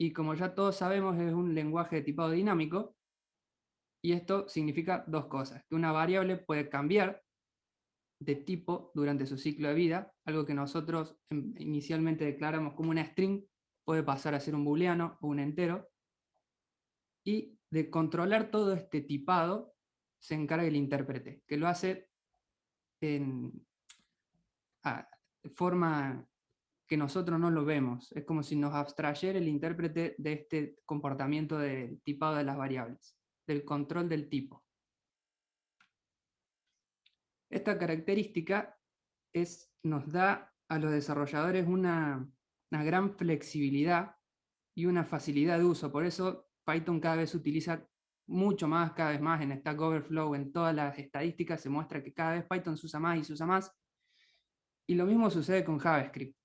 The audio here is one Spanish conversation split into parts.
Y como ya todos sabemos, es un lenguaje de tipado dinámico, y esto significa dos cosas: que una variable puede cambiar de tipo durante su ciclo de vida, algo que nosotros inicialmente declaramos como una string, puede pasar a ser un booleano o un entero, y de controlar todo este tipado se encarga el intérprete, que lo hace en de forma que nosotros no lo vemos. Es como si nos abstrayera el intérprete de este comportamiento de tipado de las variables, del control del tipo. Esta característica nos da a los desarrolladores una gran flexibilidad y una facilidad de uso. Por eso Python cada vez se utiliza mucho más, cada vez más en Stack Overflow, en todas las estadísticas se muestra que cada vez Python se usa más y se usa más. Y lo mismo sucede con JavaScript,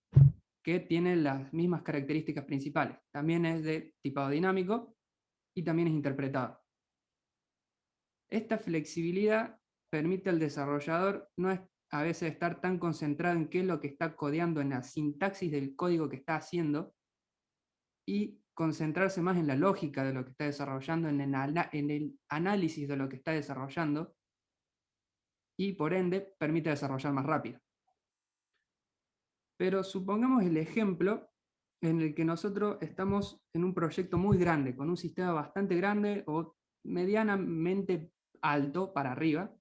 que tiene las mismas características principales. También es de tipado dinámico y también es interpretado. Esta flexibilidad permite al desarrollador a veces estar tan concentrado en qué es lo que está codeando, en la sintaxis del código que está haciendo, y concentrarse más en la lógica de lo que está desarrollando, en el análisis de lo que está desarrollando, y por ende permite desarrollar más rápido. Pero supongamos el ejemplo en el que nosotros estamos en un proyecto muy grande, con un sistema bastante grande o medianamente alto para arriba,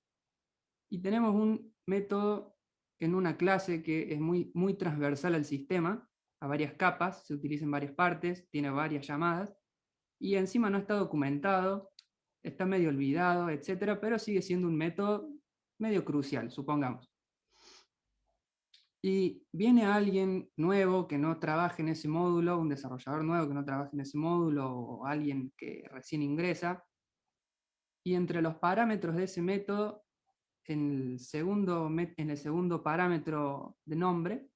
y tenemos un método en una clase que es muy transversal al sistema, a varias capas, se utiliza en varias partes, tiene varias llamadas, y encima no está documentado, está medio olvidado, etcétera, pero sigue siendo un método medio crucial, supongamos. Y viene alguien nuevo que no trabaje en ese módulo, un desarrollador nuevo que no trabaje en ese módulo, o alguien que recién ingresa, y entre los parámetros de ese método, en el segundo parámetro de nombre,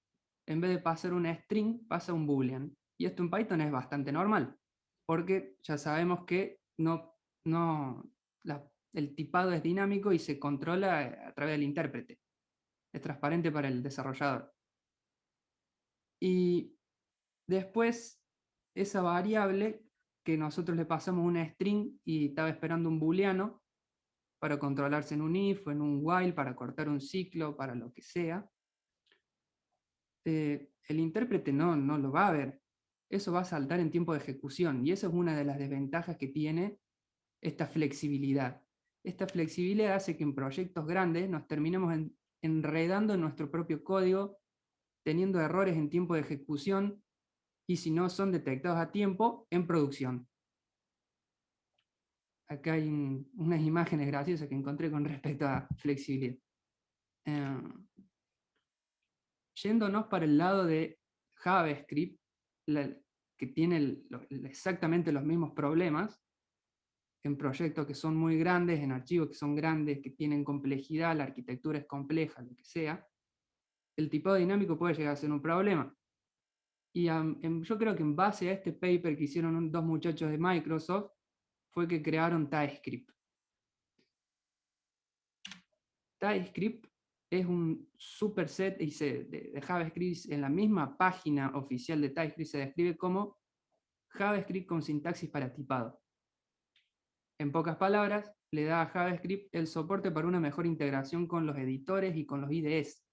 en vez de pasar una string, pasa un boolean. Y esto en Python es bastante normal, porque ya sabemos que el tipado es dinámico y se controla a través del intérprete. Es transparente para el desarrollador. Y después, esa variable que nosotros le pasamos una string y estaba esperando un booleano para controlarse en un if o en un while, para cortar un ciclo, para lo que sea, el intérprete no lo va a ver. Eso va a saltar en tiempo de ejecución, y eso es una de las desventajas que tiene esta flexibilidad. Esta flexibilidad hace que en proyectos grandes nos terminemos enredando en nuestro propio código, teniendo errores en tiempo de ejecución, y si no son detectados a tiempo, en producción. Acá hay unas imágenes graciosas que encontré con respecto a flexibilidad. Yéndonos para el lado de JavaScript, que tiene exactamente los mismos problemas, en proyectos que son muy grandes, en archivos que son grandes, que tienen complejidad, la arquitectura es compleja, lo que sea, el tipado dinámico puede llegar a ser un problema. Y yo creo que en base a este paper que hicieron dos muchachos de Microsoft, fue que crearon TypeScript. TypeScript es un superset de JavaScript. En la misma página oficial de TypeScript se describe como JavaScript con sintaxis para tipado. En pocas palabras, le da a JavaScript el soporte para una mejor integración con los editores y con los IDEs.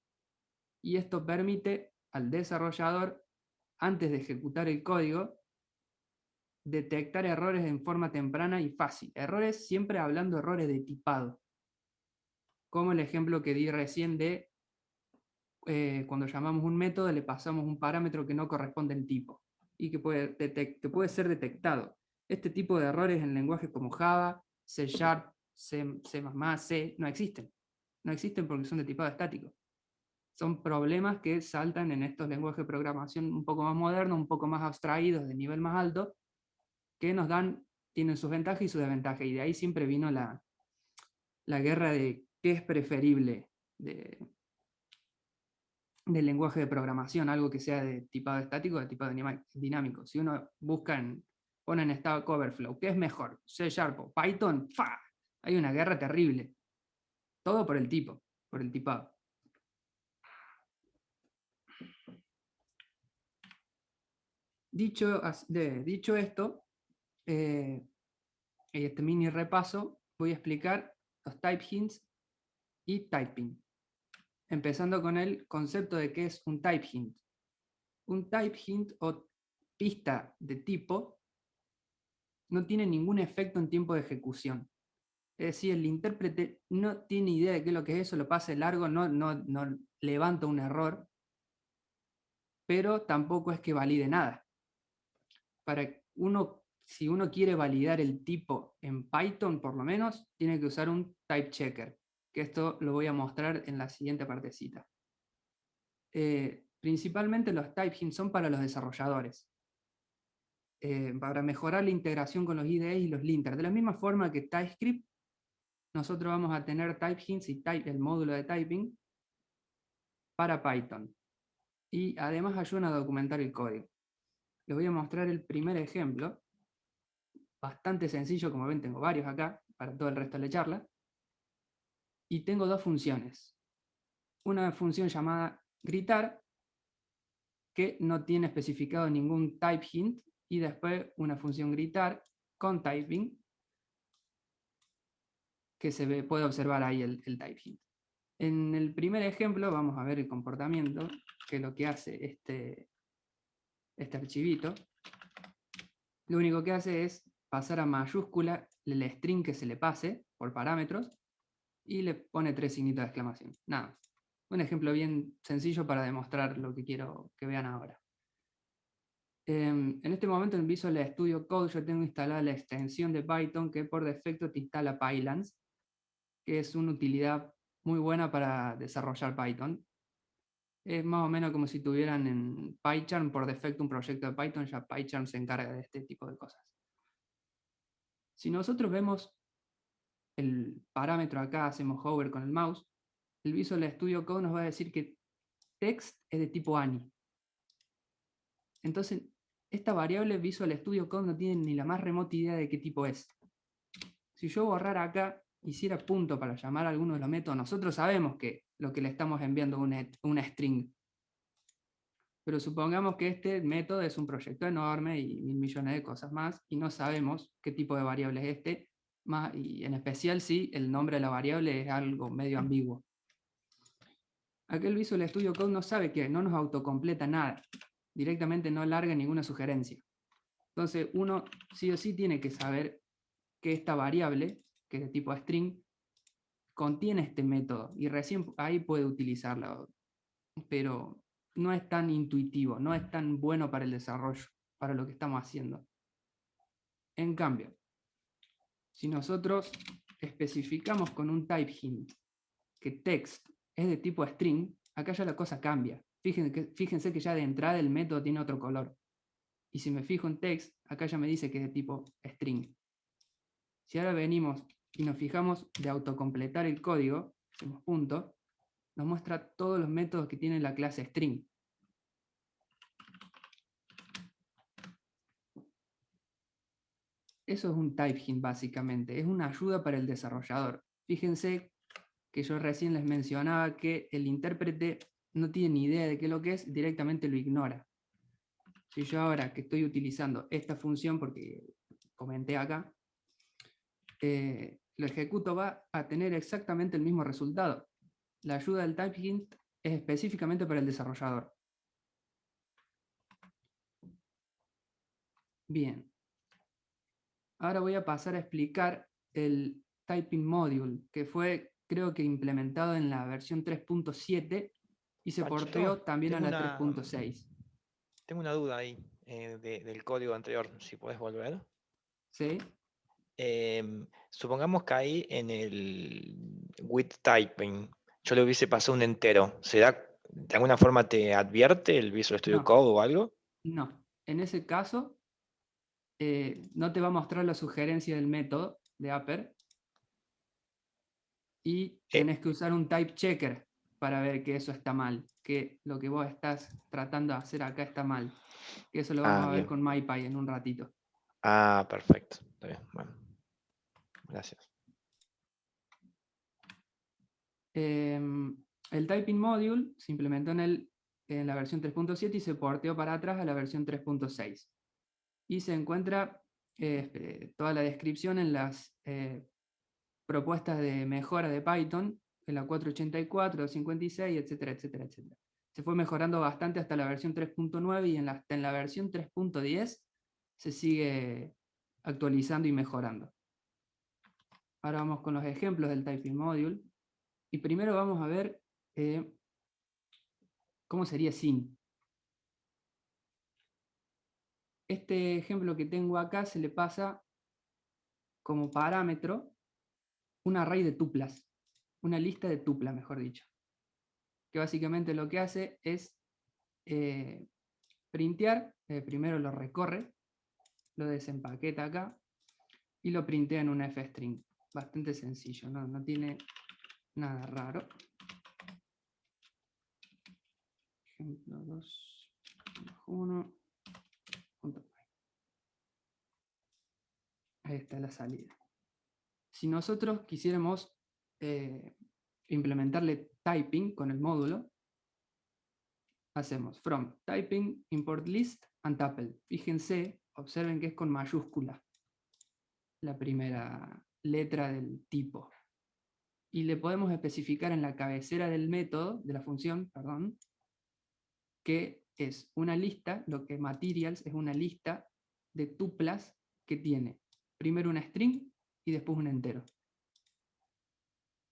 Y esto permite al desarrollador, antes de ejecutar el código, detectar errores en forma temprana y fácil. Errores, siempre hablando de errores de tipado, como el ejemplo que di recién de cuando llamamos un método le pasamos un parámetro que no corresponde al tipo y que puede ser detectado. Este tipo de errores en lenguajes como Java, C#, C++, C, no existen. No existen porque son de tipado estático. Son problemas que saltan en estos lenguajes de programación un poco más modernos, un poco más abstraídos, de nivel más alto, que tienen sus ventajas y sus desventajas. Y de ahí siempre vino la guerra de qué es preferible del lenguaje de programación, algo que sea de tipado estático o de tipado dinámico. Si uno pone en Stack Overflow, ¿qué es mejor? C# o Python, ¡fa! Hay una guerra terrible. Todo por el tipo, por el tipado. Dicho esto, este mini repaso, voy a explicar los type hints y typing. Empezando con el concepto de qué es un type hint. Un type hint o pista de tipo no tiene ningún efecto en tiempo de ejecución. Es decir, el intérprete no tiene idea de qué es lo que es eso, lo pasa de largo, no levanta un error, pero tampoco es que valide nada. Si uno quiere validar el tipo en Python, por lo menos, tiene que usar un type checker, que esto lo voy a mostrar en la siguiente partecita. Principalmente los type hints son para los desarrolladores, para mejorar la integración con los IDEs y los linters. De la misma forma que TypeScript, nosotros vamos a tener type hints y el módulo de typing para Python. Y además ayudan a documentar el código. Les voy a mostrar el primer ejemplo, bastante sencillo, como ven tengo varios acá, para todo el resto de la charla. Y tengo dos funciones. Una función llamada gritar, que no tiene especificado ningún type hint, y después una función gritar con typing, que puede observar ahí el type hint. En el primer ejemplo vamos a ver el comportamiento, que es lo que hace este archivito. Lo único que hace es pasar a mayúscula el string que se le pase por parámetros y le pone 3 signitos de exclamación. Nada. Un ejemplo bien sencillo para demostrar lo que quiero que vean ahora. En este momento en Visual Studio Code yo tengo instalada la extensión de Python que por defecto te instala Pylance, que es una utilidad muy buena para desarrollar Python. Es más o menos como si tuvieran en PyCharm por defecto un proyecto de Python, ya PyCharm se encarga de este tipo de cosas. Si nosotros vemos el parámetro acá, hacemos hover con el mouse, el Visual Studio Code nos va a decir que text es de tipo ANI. Entonces, esta variable Visual Studio Code no tiene ni la más remota idea de qué tipo es. Si yo borrara acá, hiciera punto para llamar a alguno de los métodos, nosotros sabemos que lo que le estamos enviando es una string. Pero supongamos que este método es un proyecto enorme y 1000 millones de cosas más, y no sabemos qué tipo de variable es este, y en especial si el nombre de la variable es algo medio ambiguo. Aquel Visual Studio Code no sabe que no nos autocompleta nada, directamente no larga ninguna sugerencia. Entonces uno sí o sí tiene que saber que esta variable, que es de tipo string, contiene este método y recién ahí puede utilizarlo, pero no es tan intuitivo, no es tan bueno para el desarrollo, para lo que estamos haciendo. En cambio, si nosotros especificamos con un type hint que text es de tipo string, acá ya la cosa cambia. Fíjense que ya de entrada el método tiene otro color. Y si me fijo en text, acá ya me dice que es de tipo string. Si ahora venimos y nos fijamos de autocompletar el código, hacemos punto, nos muestra todos los métodos que tiene la clase string. Eso es un type hint básicamente, es una ayuda para el desarrollador. Fíjense que yo recién les mencionaba que el intérprete no tiene ni idea de qué es lo que es, directamente lo ignora. Si yo ahora que estoy utilizando esta función, porque comenté acá, lo ejecuto, va a tener exactamente el mismo resultado. La ayuda del type hint es específicamente para el desarrollador. Bien. Ahora voy a pasar a explicar el typing module, que fue, creo que implementado en la versión 3.7 y se porteó también a la 3.6. Tengo una duda ahí del código anterior, si podés volver. ¿Sí? Supongamos que ahí en el with typing yo le hubiese pasado un entero. ¿De alguna forma te advierte el Visual Studio No, Code o algo? no. En ese caso, no te va a mostrar la sugerencia del método de upper y Eh, tenés que usar un type checker para ver que eso está mal, que lo que vos estás tratando de hacer acá está mal. Que eso lo vamos a ver bien. con MyPy en un ratito. Perfecto. Está bien. Bueno, gracias. El typing module se implementó en el en la versión 3.7 y se porteó para atrás a la versión 3.6. Y se encuentra toda la descripción en las propuestas de mejora de Python, en la 484, 56, etcétera, etcétera, etcétera. Se fue mejorando bastante hasta la versión 3.9 y hasta en la versión 3.10 se sigue actualizando y mejorando. Ahora vamos con los ejemplos del Typing Module. Y primero vamos a ver cómo sería sin. Este ejemplo que tengo acá se le pasa como parámetro un array de tuplas, una lista de tuplas, mejor dicho, que básicamente lo que hace es printear, primero lo recorre, lo desempaqueta acá y lo printea en una f-string. Bastante sencillo, no tiene nada raro. Ejemplo 2.1. Ahí está la salida. Si nosotros quisiéramos implementarle typing con el módulo, hacemos from typing import list and tuple. Fíjense, observen que es con mayúscula la primera letra del tipo. Y le podemos especificar en la cabecera del método, de la función, perdón, que es una lista, lo que materials es una lista de tuplas que tiene primero una string y después un entero.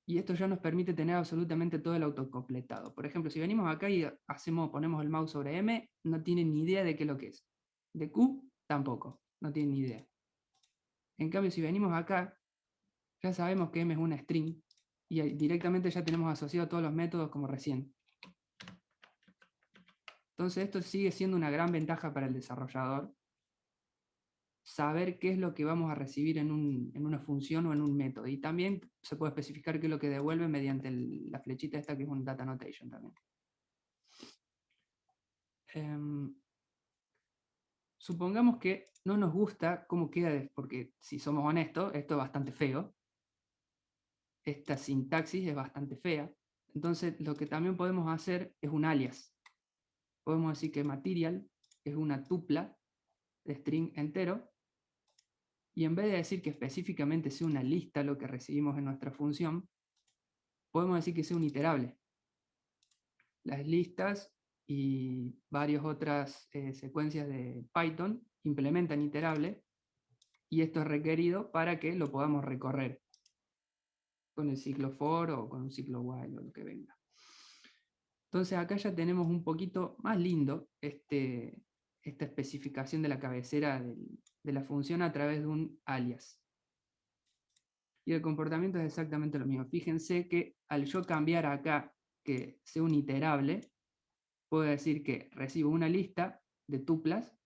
Y esto ya nos permite tener absolutamente todo el autocompletado. Por ejemplo, si venimos acá y ponemos el mouse sobre M, no tiene ni idea de qué es lo que es. De Q, tampoco, no tiene ni idea. En cambio, si venimos acá, ya sabemos que M es una string, y directamente ya tenemos asociado todos los métodos como recién. Entonces esto sigue siendo una gran ventaja para el desarrollador, saber qué es lo que vamos a recibir en una función o en un método. Y también se puede especificar qué es lo que devuelve mediante la flechita esta que es un data annotation también. Supongamos que no nos gusta cómo queda, porque si somos honestos, esto es bastante feo. Esta sintaxis es bastante fea. Entonces lo que también podemos hacer es un alias. Podemos decir que material es una tupla de string entero, y en vez de decir que específicamente sea una lista lo que recibimos en nuestra función, podemos decir que sea un iterable. Las listas y varias otras secuencias de Python implementan iterable, y esto es requerido para que lo podamos recorrer con el ciclo for o con un ciclo while o lo que venga. Entonces acá ya tenemos un poquito más lindo esta especificación de la cabecera de la función a través de un alias. Y el comportamiento es exactamente lo mismo. Fíjense que al yo cambiar acá que sea un iterable, puedo decir que recibo una lista de tuplas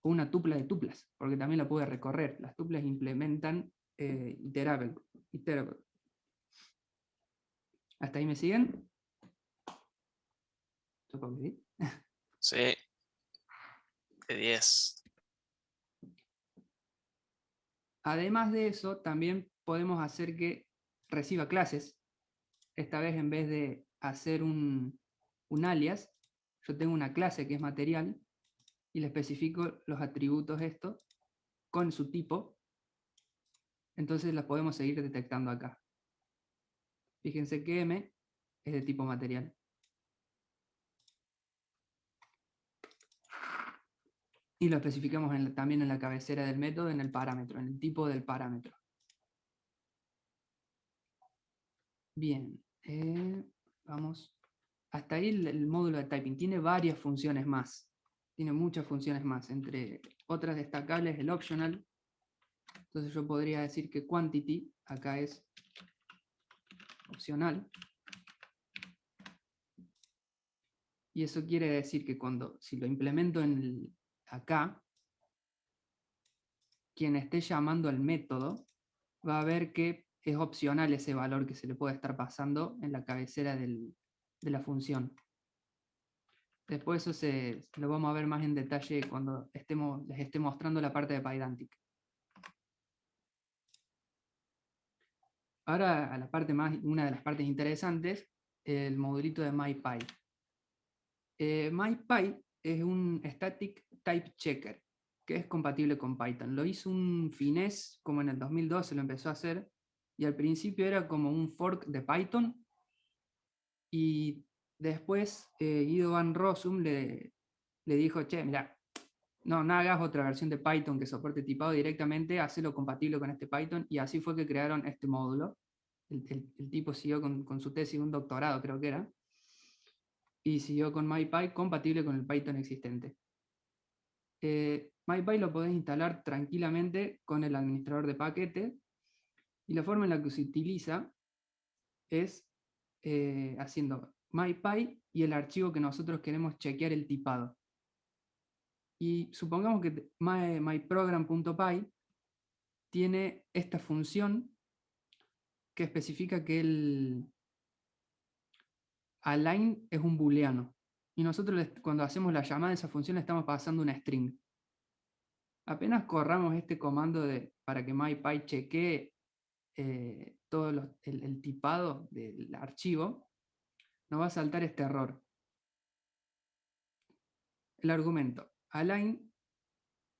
o una tupla de tuplas, porque también la puedo recorrer. Las tuplas implementan iterable. ¿Hasta ahí me siguen? Supongo que sí. Sí, de 10. Además de eso, también podemos hacer que reciba clases. Esta vez, en vez de hacer un alias, yo tengo una clase que es material y le especifico los atributos estos con su tipo. Entonces las podemos seguir detectando acá. Fíjense que M es de tipo material. Y lo especificamos también en la cabecera del método, en el parámetro, en el tipo del parámetro. Bien, vamos. Hasta ahí el módulo de typing tiene varias funciones más. Tiene muchas funciones más, entre otras destacables el optional. Entonces yo podría decir que quantity acá es opcional. Y eso quiere decir que si lo implemento acá, quien esté llamando al método va a ver que es opcional ese valor que se le puede estar pasando en la cabecera de la función. Después eso lo vamos a ver más en detalle cuando les esté mostrando la parte de Pydantic. Ahora a una de las partes interesantes, el modulito de MyPy. MyPy es un Static Type Checker que es compatible con Python. Lo hizo un finés como en el 2012, lo empezó a hacer, y al principio era como un fork de Python, y después Guido van Rossum le dijo, che, mira, no hagas otra versión de Python que soporte tipado directamente, hacelo compatible con este Python, y así fue que crearon este módulo. El tipo siguió con su tesis, un doctorado creo que era, y siguió con MyPy compatible con el Python existente. MyPy lo podés instalar tranquilamente con el administrador de paquetes, y la forma en la que se utiliza es haciendo MyPy y el archivo que nosotros queremos chequear el tipado. Y supongamos que myprogram.py tiene esta función que especifica que el align es un booleano. Y nosotros cuando hacemos la llamada de esa función le estamos pasando una string. Apenas corramos este comando para que MyPy chequee todo el tipado del archivo, nos va a saltar este error. El argumento align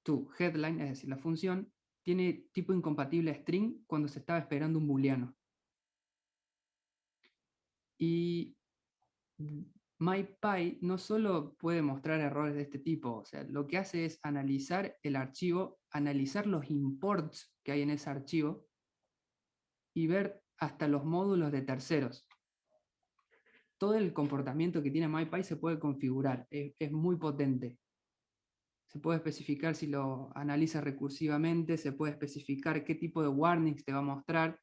to headline, es decir, la función, tiene tipo incompatible string cuando se estaba esperando un booleano. Y MyPy no solo puede mostrar errores de este tipo, o sea, lo que hace es analizar el archivo, analizar los imports que hay en ese archivo y ver hasta los módulos de terceros. Todo el comportamiento que tiene MyPy se puede configurar, es muy potente. Se puede especificar si lo analiza recursivamente, se puede especificar qué tipo de warnings te va a mostrar,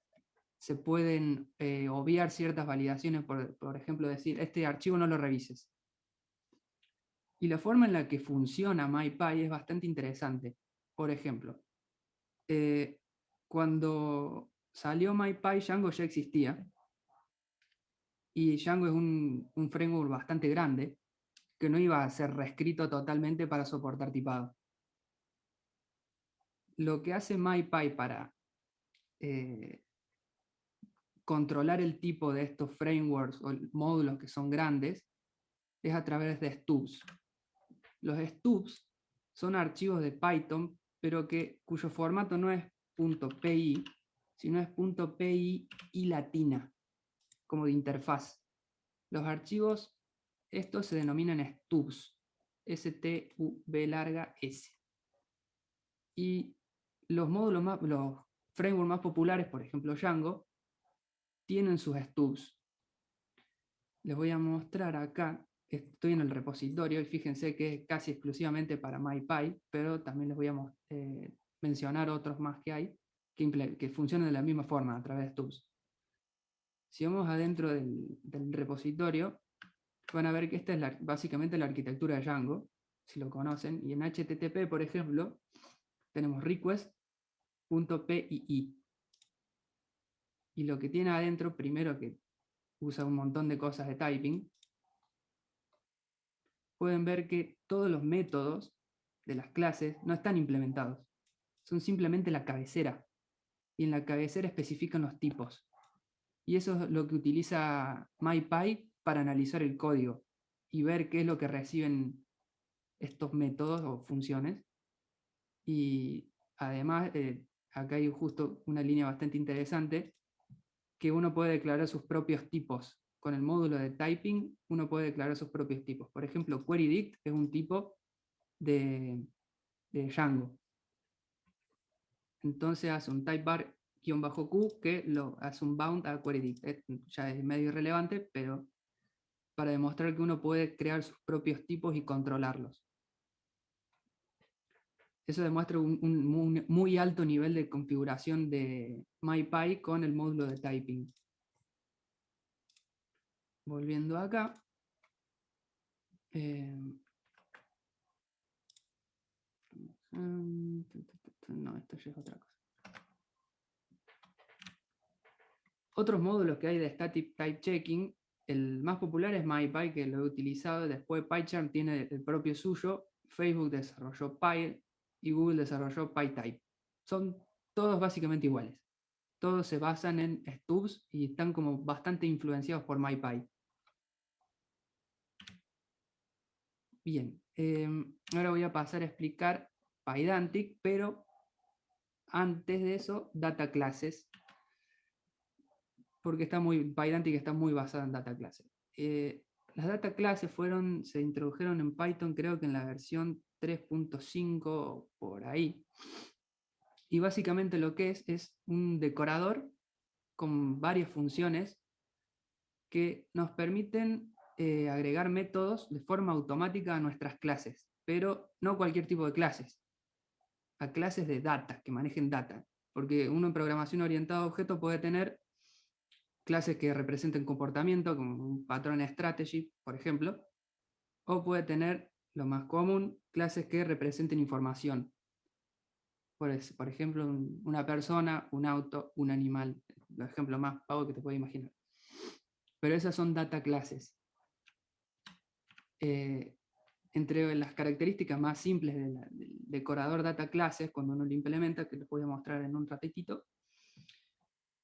se pueden obviar ciertas validaciones, por ejemplo, decir, este archivo no lo revises. Y la forma en la que funciona MyPy es bastante interesante. Por ejemplo, cuando salió MyPy, Django ya existía, y Django es un framework bastante grande, que no iba a ser reescrito totalmente para soportar tipado. Lo que hace MyPy para controlar el tipo de estos frameworks o módulos que son grandes es a través de stubs. Los stubs son archivos de Python, pero cuyo formato no es .py, sino es .py y latina, como de interfaz. Los archivos, estos se denominan stubs, S-T-U-B larga S. Y los módulos los frameworks más populares, por ejemplo Django, tienen sus stubs. Les voy a mostrar acá, estoy en el repositorio y fíjense que es casi exclusivamente para MyPy, pero también les voy a mencionar otros más que hay que funcionan de la misma forma a través de stubs. Si vamos adentro del repositorio, van a ver que esta es básicamente la arquitectura de Django, si lo conocen, y en HTTP, por ejemplo, tenemos request.py. Y lo que tiene adentro, primero que usa un montón de cosas de typing, pueden ver que todos los métodos de las clases no están implementados. Son simplemente la cabecera. Y en la cabecera especifican los tipos. Y eso es lo que utiliza MyPy para analizar el código y ver qué es lo que reciben estos métodos o funciones. Y además, acá hay justo una línea bastante interesante, que uno puede declarar sus propios tipos. Con el módulo de typing, uno puede declarar sus propios tipos. Por ejemplo, queryDict es un tipo de Django. Entonces hace un typebar-q que lo hace un bound a queryDict. Ya es medio irrelevante, pero para demostrar que uno puede crear sus propios tipos y controlarlos. Eso demuestra un muy alto nivel de configuración de MyPy con el módulo de typing. Volviendo acá. No, esto ya es otra cosa. Otros módulos que hay de Static Type Checking, el más popular es MyPy, que lo he utilizado. Después PyCharm tiene el propio suyo. Facebook desarrolló Py y Google desarrolló PyType. Son todos básicamente iguales. Todos se basan en stubs y están como bastante influenciados por MyPy. Bien, ahora voy a pasar a explicar Pydantic, pero antes de eso, data classes, porque Pydantic está muy basada en data classes. Las data classes se introdujeron en Python, creo que en la versión 3.5 por ahí. Y básicamente lo que es un decorador con varias funciones que nos permiten agregar métodos de forma automática a nuestras clases, pero no cualquier tipo de clases, a clases de data, que manejen data, porque uno en programación orientada a objetos puede tener clases que representen comportamiento, como un patrón strategy, por ejemplo, o puede tener, lo más común, clases que representen información. Por ejemplo, una persona, un auto, un animal, el ejemplo más vago que te puedes imaginar. Pero esas son data classes. Entre las características más simples del decorador data classes, cuando uno lo implementa, que les voy a mostrar en un ratito,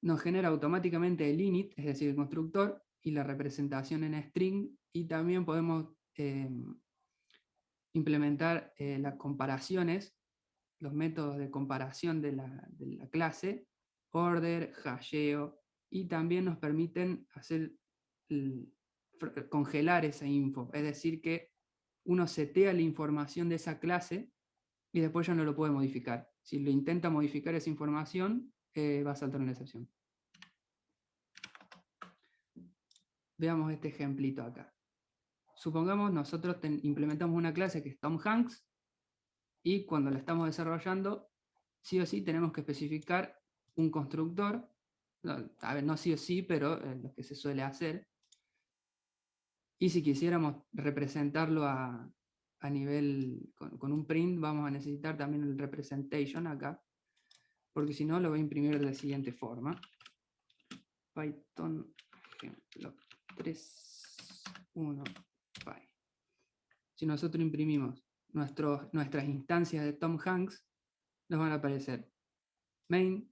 nos genera automáticamente el init, es decir, el constructor, y la representación en string, y también podemos implementar las comparaciones, los métodos de comparación de la clase, order, hasheo, y también nos permiten congelar esa info, es decir, que uno setea la información de esa clase y después ya no lo puede modificar. Si lo intenta modificar esa información, va a saltar una excepción. Veamos este ejemplito acá. Supongamos nosotros implementamos una clase que es Tom Hanks y cuando la estamos desarrollando, sí o sí tenemos que especificar un constructor, a ver, no sí o sí, pero lo que se suele hacer. Y si quisiéramos representarlo a nivel, con un print, vamos a necesitar también el representation acá, porque si no lo voy a imprimir de la siguiente forma. Python, ejemplo 3.1 py. Si nosotros imprimimos nuestras instancias de Tom Hanks, nos van a aparecer main,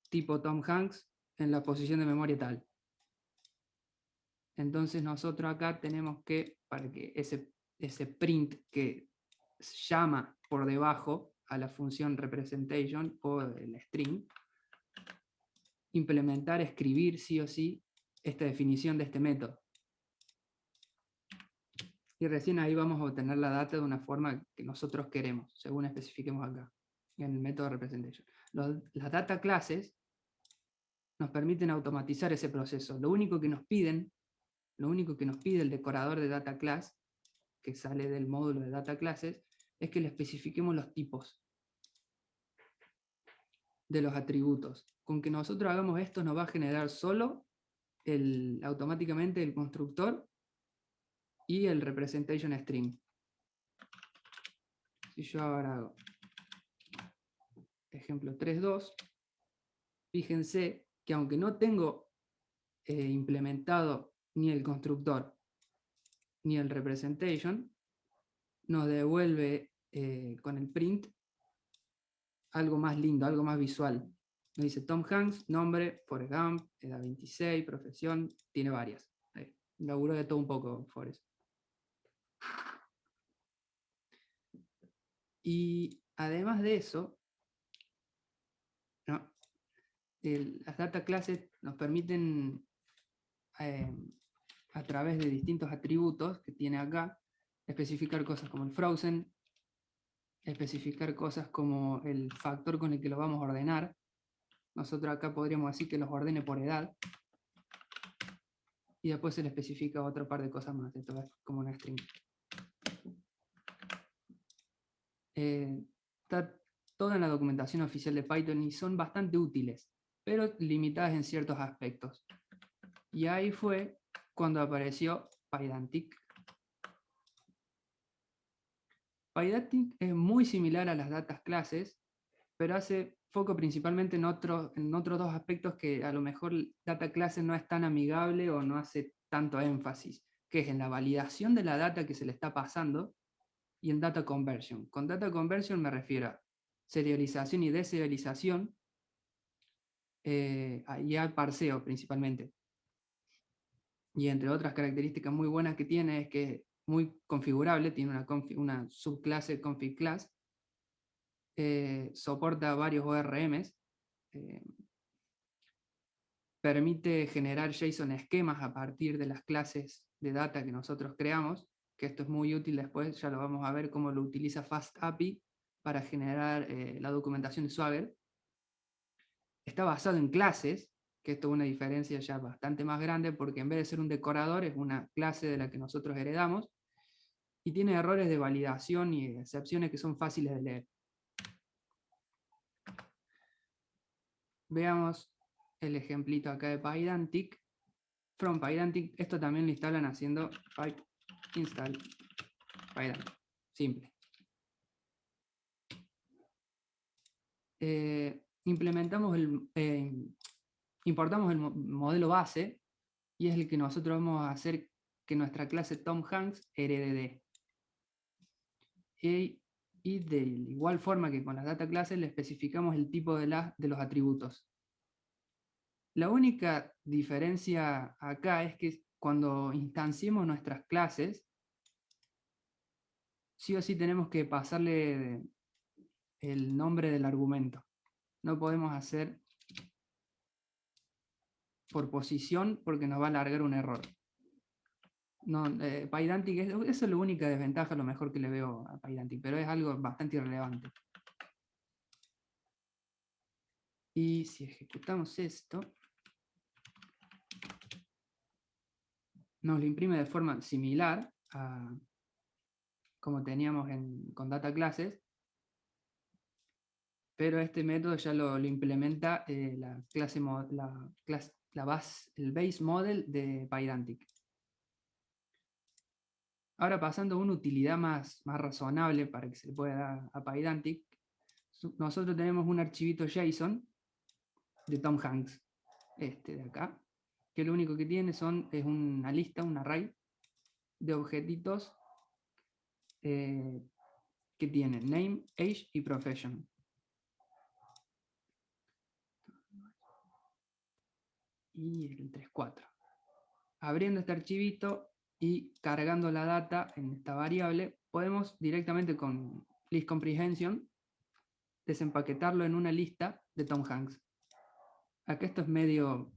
tipo Tom Hanks, en la posición de memoria tal. Entonces nosotros acá tenemos que, para que ese print que llama por debajo a la función representation o el string, implementar, escribir sí o sí esta definición de este método. Y recién ahí vamos a obtener la data de una forma que nosotros queremos, según especifiquemos acá, en el método representation. Las data classes nos permiten automatizar ese proceso. Lo único que nos pide el decorador de data class, que sale del módulo de data classes, es que le especifiquemos los tipos de los atributos. Con que nosotros hagamos esto nos va a generar solo automáticamente el constructor y el representation string. Si yo ahora hago ejemplo 3.2, fíjense que aunque no tengo implementado ni el constructor ni el representation, nos devuelve con el print algo más lindo, algo más visual. Nos dice Tom Hanks, nombre, Forrest Gump, edad 26, profesión, tiene varias. Laburó de todo un poco Forrest. Y además de eso, ¿no? Las data classes nos permiten, a través de distintos atributos que tiene acá, especificar cosas como el frozen, especificar cosas como el factor con el que lo vamos a ordenar. Nosotros acá podríamos decir que los ordene por edad. Y después se le especifica otro par de cosas más. Esto es como una string. Está toda en la documentación oficial de Python y son bastante útiles, pero limitadas en ciertos aspectos. Y ahí fue cuando apareció Pydantic. Pydantic es muy similar a las datas classes, pero hace foco principalmente en otros dos aspectos que a lo mejor data clase no es tan amigable o no hace tanto énfasis, que es en la validación de la data que se le está pasando y en data conversion. Con data conversion me refiero a serialización y deserialización, y al parseo principalmente. Y entre otras características muy buenas que tiene es que muy configurable, tiene una subclase config class, soporta varios ORMs, permite generar JSON esquemas a partir de las clases de data que nosotros creamos, que esto es muy útil después, ya lo vamos a ver cómo lo utiliza FastAPI para generar la documentación de Swagger. Está basado en clases, que esto es una diferencia ya bastante más grande, porque en vez de ser un decorador es una clase de la que nosotros heredamos, y tiene errores de validación y excepciones que son fáciles de leer. Veamos el ejemplito acá de Pydantic. From Pydantic, esto también lo instalan haciendo pipe install Pydantic. Simple. Importamos el modelo base, y es el que nosotros vamos a hacer que nuestra clase Tom Hanks herede de. Y de igual forma que con las data classes le especificamos el tipo de los atributos. La única diferencia acá es que cuando instanciemos nuestras clases, sí o sí tenemos que pasarle el nombre del argumento. No podemos hacer por posición porque nos va a largar un error. No, Pydantic, eso es la única desventaja, lo mejor que le veo a Pydantic, pero es algo bastante irrelevante. Y si ejecutamos esto, nos lo imprime de forma similar a como teníamos con data classes, pero este método ya lo implementa el base model de Pydantic. Ahora pasando a una utilidad más razonable para que se le pueda dar a Pydantic, nosotros tenemos un archivito JSON de Tom Hanks, este de acá, que lo único que tiene es una lista, un array de objetitos que tienen name, age y profession. Y el 3.4. Abriendo este archivito y cargando la data en esta variable, podemos directamente con list comprehension desempaquetarlo en una lista de Tom Hanks. Acá esto es medio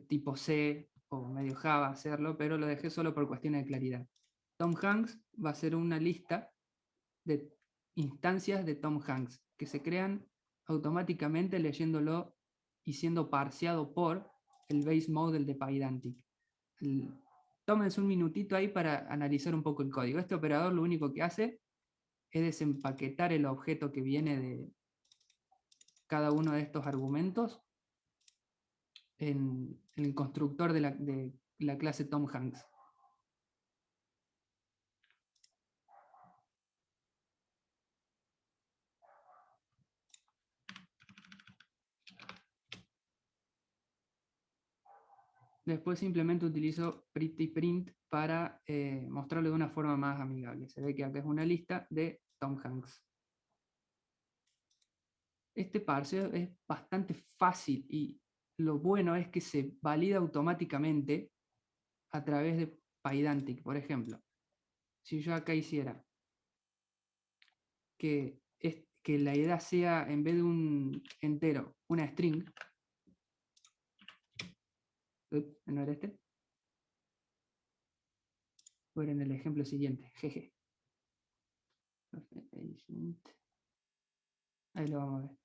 tipo C o medio Java hacerlo, pero lo dejé solo por cuestiones de claridad. Tom Hanks va a ser una lista de instancias de Tom Hanks que se crean automáticamente leyéndolo y siendo parseado por el base model de Pydantic. Tómense un minutito ahí para analizar un poco el código. Este operador lo único que hace es desempaquetar el objeto que viene de cada uno de estos argumentos en el constructor de la clase Tom Hanks. Después simplemente utilizo prettyprint para mostrarlo de una forma más amigable. Se ve que acá es una lista de Tom Hanks. Este parseo es bastante fácil y lo bueno es que se valida automáticamente a través de Pydantic. Por ejemplo, si yo acá hiciera que la edad sea, en vez de un entero, una string. ¿No era este? O era en el ejemplo siguiente, jeje. Ahí lo vamos a ver.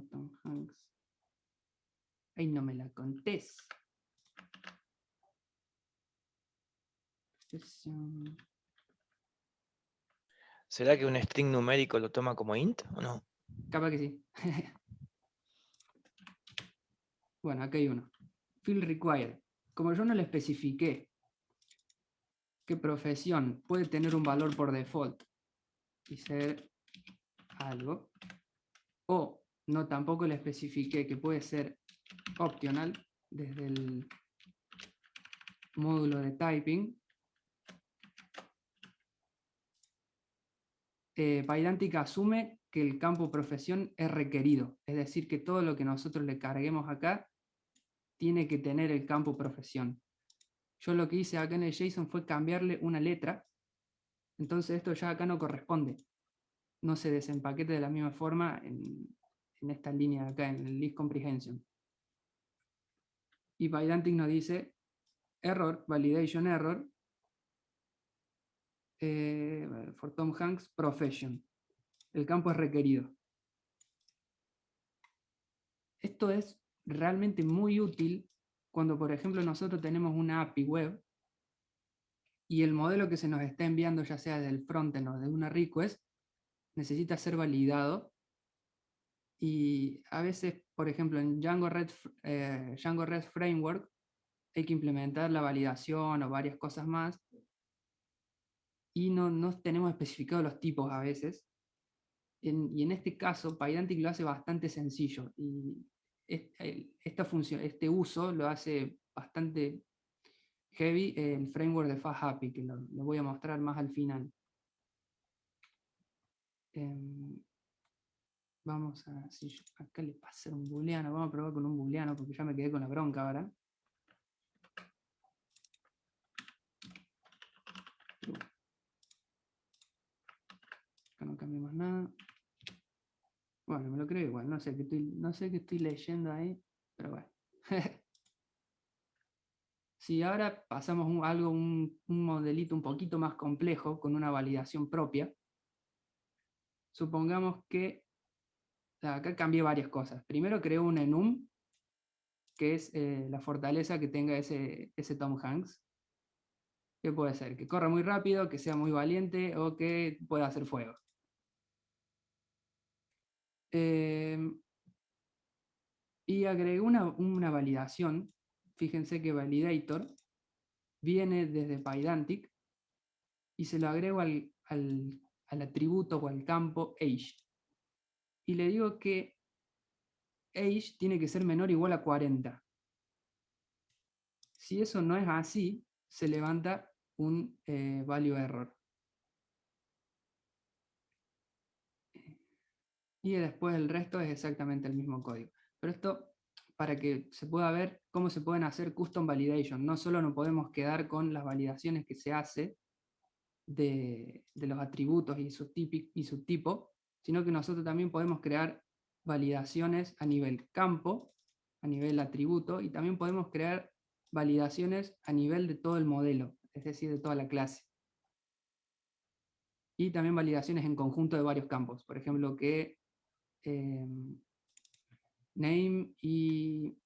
Tom Hanks. Ahí no me la contés. ¿Será que un string numérico lo toma como int o no? Capaz que sí. Bueno, acá hay uno. Field required. Como yo no le especifiqué qué profesión puede tener un valor por default y ser algo, o no tampoco le especifiqué que puede ser optional desde el módulo de typing, Pydantic asume que el campo profesión es requerido, es decir, que todo lo que nosotros le carguemos acá tiene que tener el campo profesión. Yo lo que hice acá en el JSON fue cambiarle una letra, entonces esto ya acá no corresponde. No se desempaquete de la misma forma en esta línea de acá, en el list comprehension. Y Pydantic nos dice error, validation error, for Tom Hanks, profession. El campo es requerido. Esto es realmente muy útil cuando, por ejemplo, nosotros tenemos una API web y el modelo que se nos está enviando, ya sea del frontend o de una request, necesita ser validado. Y a veces, por ejemplo, en Django REST Framework hay que implementar la validación o varias cosas más y no tenemos especificados los tipos a veces. Y en este caso, Pydantic lo hace bastante sencillo y esta función, este uso lo hace bastante heavy el framework de FastAPI, que lo voy a mostrar más al final. Vamos a, si yo acá le pasé un booleano, vamos a probar con un booleano porque ya me quedé con la bronca ahora. Acá no cambiamos nada. Bueno, me lo creo igual, no sé qué estoy leyendo ahí, pero bueno. Si ahora pasamos un modelito un poquito más complejo con una validación propia, supongamos que acá cambié varias cosas. Primero creo un enum, que es la fortaleza que tenga ese Tom Hanks. ¿Qué puede ser? Que corra muy rápido, que sea muy valiente o que pueda hacer fuego. Y agregué una validación. Fíjense que validator viene desde Pydantic y se lo agrego al atributo o al campo age. Y le digo que age tiene que ser menor o igual a 40. Si eso no es así, se levanta un value error. Y después el resto es exactamente el mismo código. Pero esto para que se pueda ver cómo se pueden hacer custom validation. No solo nos podemos quedar con las validaciones que se hace de los atributos y subtipo, sino que nosotros también podemos crear validaciones a nivel campo, a nivel atributo, y también podemos crear validaciones a nivel de todo el modelo, es decir, de toda la clase. Y también validaciones en conjunto de varios campos. Por ejemplo, que name y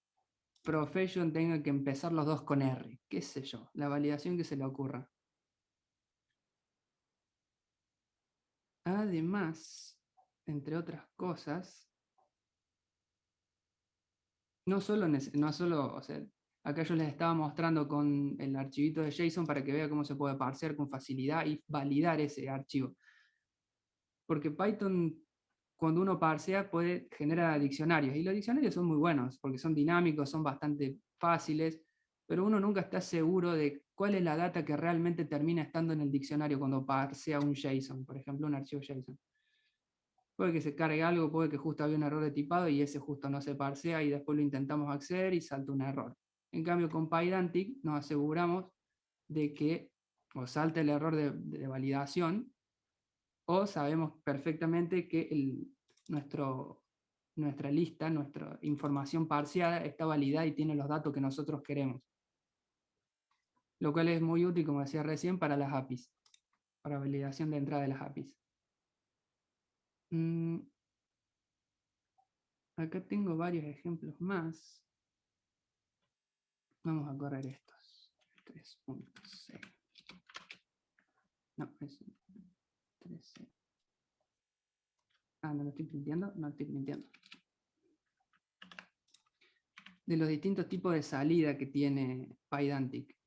profession tengan que empezar los dos con R. Qué sé yo, la validación que se le ocurra. Además, entre otras cosas, no solo, o sea, acá yo les estaba mostrando con el archivito de JSON para que vea cómo se puede parsear con facilidad y validar ese archivo. Porque Python, cuando uno parsea, puede generar diccionarios. Y los diccionarios son muy buenos, porque son dinámicos, son bastante fáciles, pero uno nunca está seguro de cuál es la data que realmente termina estando en el diccionario cuando parsea un JSON, por ejemplo, un archivo JSON. Puede que se cargue algo, puede que justo había un error de tipado y ese justo no se parsea y después lo intentamos acceder y salta un error. En cambio, con Pydantic nos aseguramos de que o salta el error de validación o sabemos perfectamente que nuestra lista, nuestra información parseada está validada y tiene los datos que nosotros queremos. Lo cual es muy útil, como decía recién, para las APIs, para validación de entrada de las APIs. Acá tengo varios ejemplos más. Vamos a correr estos. 3.6. No, es 13. Ah, no lo estoy printeando. No estoy printeando. De los distintos tipos de salida que tiene Pydantic.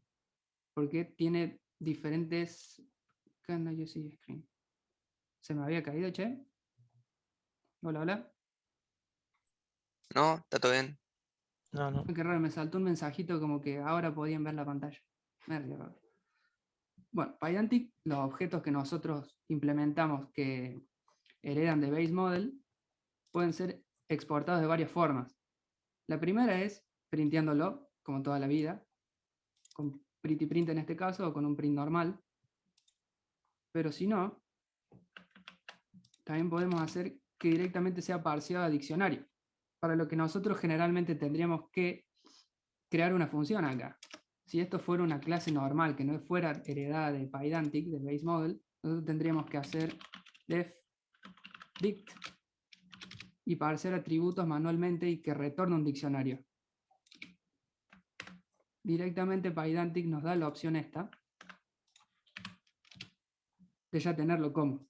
Porque tiene diferentes... Can I use screen? ¿Se me había caído, che? Hola, hola. No, está todo bien. No, no. Qué raro, me saltó un mensajito como que ahora podían ver la pantalla. Qué raro. Bueno, Pydantic, los objetos que nosotros implementamos que heredan de Base Model, pueden ser exportados de varias formas. La primera es printeándolo, como toda la vida, con pretty print en este caso, o con un print normal. Pero si no, también podemos hacer que directamente sea parseado a diccionario, para lo que nosotros generalmente tendríamos que crear una función acá. Si esto fuera una clase normal, que no fuera heredada de Pydantic, del Base Model, nosotros tendríamos que hacer def dict y parsear atributos manualmente y que retorne un diccionario. Directamente Pydantic nos da la opción esta, de ya tenerlo como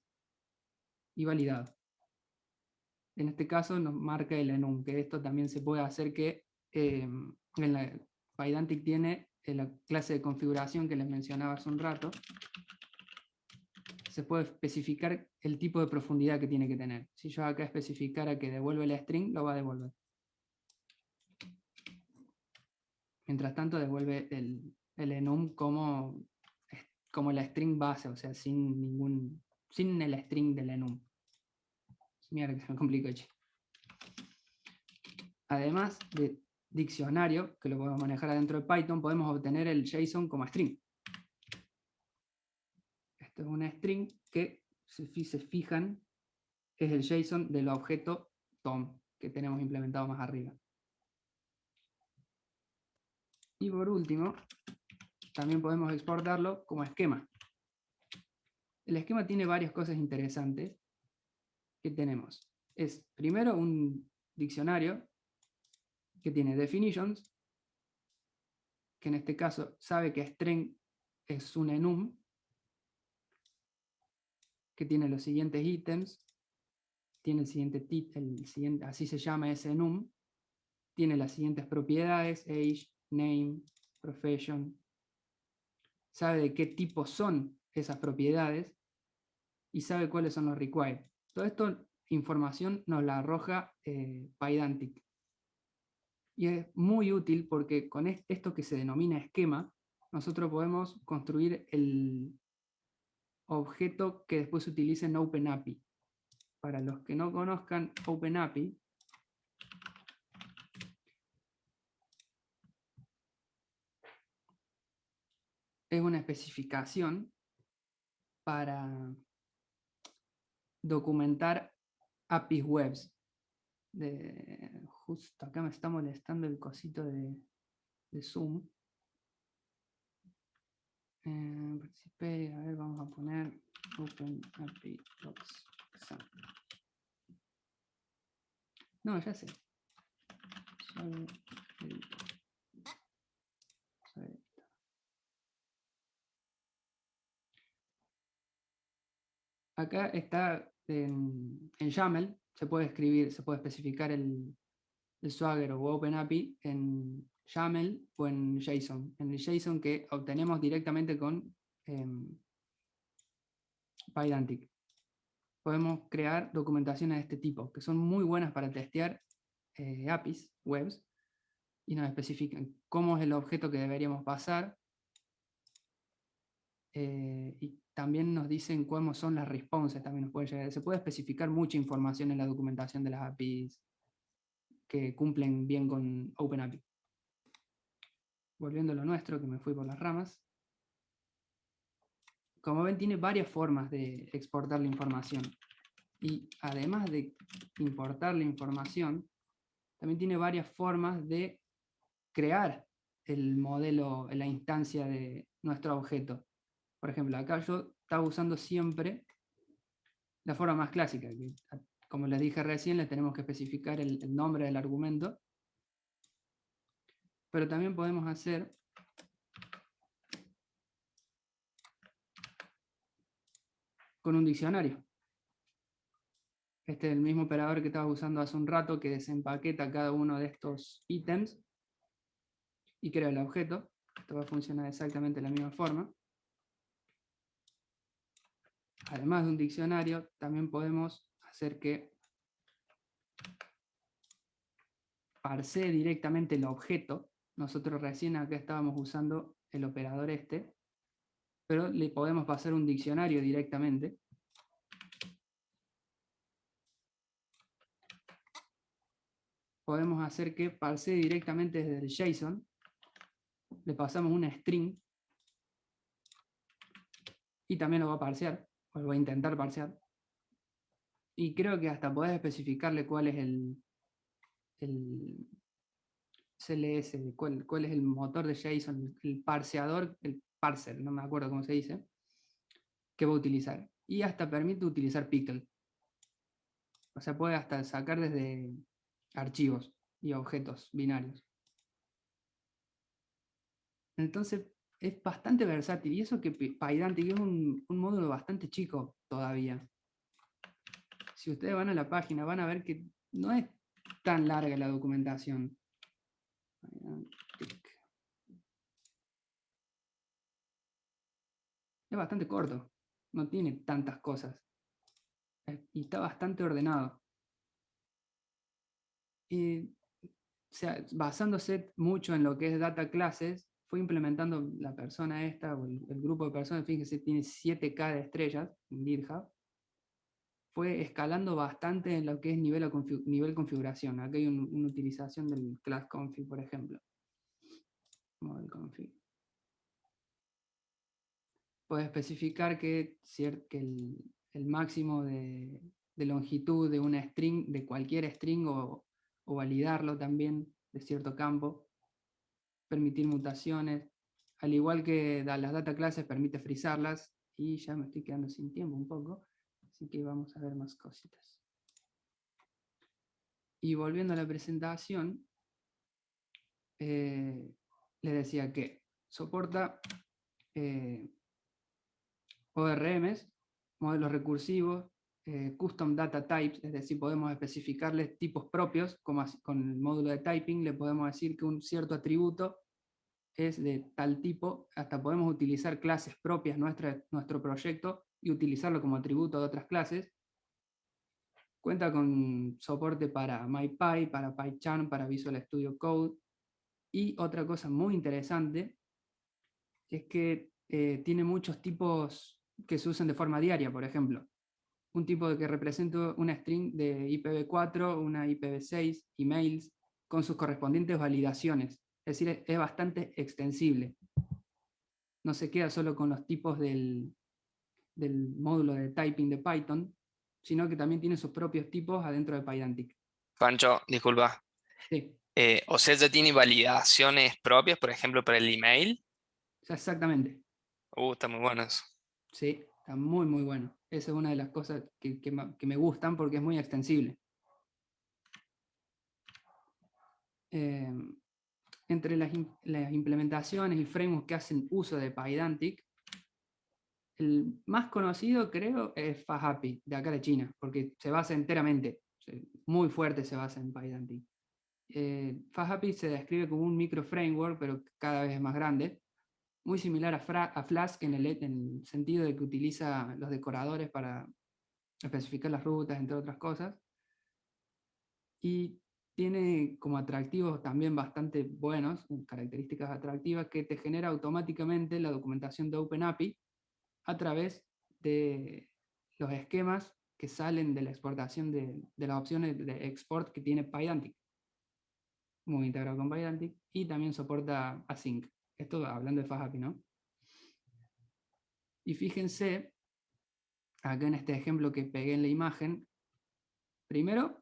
y validado. En este caso nos marca el enum, que esto también se puede hacer que en la Pydantic tiene la clase de configuración que les mencionaba hace un rato, se puede especificar el tipo de profundidad que tiene que tener. Si yo acá especificara que devuelve el string, lo va a devolver. Mientras tanto devuelve el enum como la string base, o sea, sin el string del enum. Mira que se me complicó, che. Además de diccionario, que lo podemos manejar adentro de Python, podemos obtener el JSON como string. Esto es una string que, si se fijan, es el JSON del objeto Tom, que tenemos implementado más arriba. Y por último, también podemos exportarlo como esquema. El esquema tiene varias cosas interesantes que tenemos. Es primero un diccionario que tiene definitions, que en este caso sabe que string es un enum, que tiene los siguientes ítems, tiene el siguiente, así se llama ese enum, tiene las siguientes propiedades, age, name, profession, sabe de qué tipo son esas propiedades y sabe cuáles son los required. Todo esto información nos la arroja Pydantic. Y es muy útil porque con esto que se denomina esquema, nosotros podemos construir el objeto que después se utiliza en OpenAPI. Para los que no conozcan OpenAPI, es una especificación para documentar APIs webs. Justo acá me está molestando el cosito de Zoom. Participé, a ver, vamos a poner OpenAPI docs. No, ya sé. Acá está en YAML, se puede escribir, se puede especificar el Swagger o OpenAPI en YAML o en JSON. En el JSON que obtenemos directamente con Pydantic. Podemos crear documentaciones de este tipo, que son muy buenas para testear APIs, webs, y nos especifican cómo es el objeto que deberíamos pasar, y también nos dicen cómo son las responses, también nos puede llegar. Se puede especificar mucha información en la documentación de las APIs que cumplen bien con OpenAPI. Volviendo a lo nuestro, que me fui por las ramas. Como ven, tiene varias formas de exportar la información. Y además de importar la información, también tiene varias formas de crear el modelo, la instancia de nuestro objeto. Por ejemplo, acá yo estaba usando siempre la forma más clásica, que como les dije recién, le tenemos que especificar el nombre del argumento, pero también podemos hacer con un diccionario. Este es el mismo operador que estaba usando hace un rato, que desempaqueta cada uno de estos ítems y crea el objeto. Esto va a funcionar exactamente de la misma forma. Además de un diccionario, también podemos hacer que parsee directamente el objeto. Nosotros recién acá estábamos usando el operador este, pero le podemos pasar un diccionario directamente. Podemos hacer que parsee directamente desde el JSON. Le pasamos una string y también lo va a parsear, o lo va a intentar parsear. Y creo que hasta podés especificarle cuál es el CLS, cuál es el motor de JSON, el parseador, el parser, no me acuerdo cómo se dice, que va a utilizar. Y hasta permite utilizar pickle. O sea, puede hasta sacar desde archivos y objetos binarios. Entonces, es bastante versátil. Y eso que Pydantic es un módulo bastante chico todavía. Si ustedes van a la página, van a ver que no es tan larga la documentación. Es bastante corto. No tiene tantas cosas. Y está bastante ordenado. Y, o sea, basándose mucho en lo que es data classes, fue implementando la persona esta, o el grupo de personas, fíjense, tiene 7K de estrellas en GitHub. Fue escalando bastante en lo que es nivel configuración. Aquí hay una utilización del class config, por ejemplo. Model config. Puede especificar que el máximo de longitud de una string, de cualquier string, o validarlo también de cierto campo. Permitir mutaciones. Al igual que las data classes, permite frizarlas. Y ya me estoy quedando sin tiempo un poco. Así que vamos a ver más cositas. Y volviendo a la presentación, les decía que soporta ORMs, modelos recursivos, custom data types, es decir, podemos especificarles tipos propios, como con el módulo de typing le podemos decir que un cierto atributo es de tal tipo, hasta podemos utilizar clases propias nuestro proyecto y utilizarlo como atributo de otras clases. Cuenta con soporte para MyPy, para PyCharm, para Visual Studio Code. Y otra cosa muy interesante es que tiene muchos tipos que se usan de forma diaria, por ejemplo. Un tipo que representa una string de IPv4, una IPv6, emails, con sus correspondientes validaciones. Es decir, es bastante extensible. No se queda solo con los tipos del módulo de typing de Python, sino que también tiene sus propios tipos adentro de Pydantic. Pancho, disculpa. Sí, O sea, ya tiene validaciones propias, por ejemplo, para el email. exactamente. Está muy bueno eso. Sí, está muy, muy bueno. Esa es una de las cosas que me gustan porque es muy extensible. Entre las implementaciones y frameworks que hacen uso de Pydantic, el más conocido creo es FastAPI, de acá de China, porque se basa enteramente, muy fuerte se basa en Pydantic. FastAPI se describe como un micro framework, pero cada vez es más grande, muy similar a Flask en el sentido de que utiliza los decoradores para especificar las rutas, entre otras cosas. Y tiene como atractivos también bastante buenos, características atractivas, que te genera automáticamente la documentación de OpenAPI a través de los esquemas que salen de la exportación de las opciones de export que tiene Pydantic. Muy integrado con Pydantic. Y también soporta async. Esto hablando de FastAPI, ¿no? Y fíjense, acá en este ejemplo que pegué en la imagen, primero,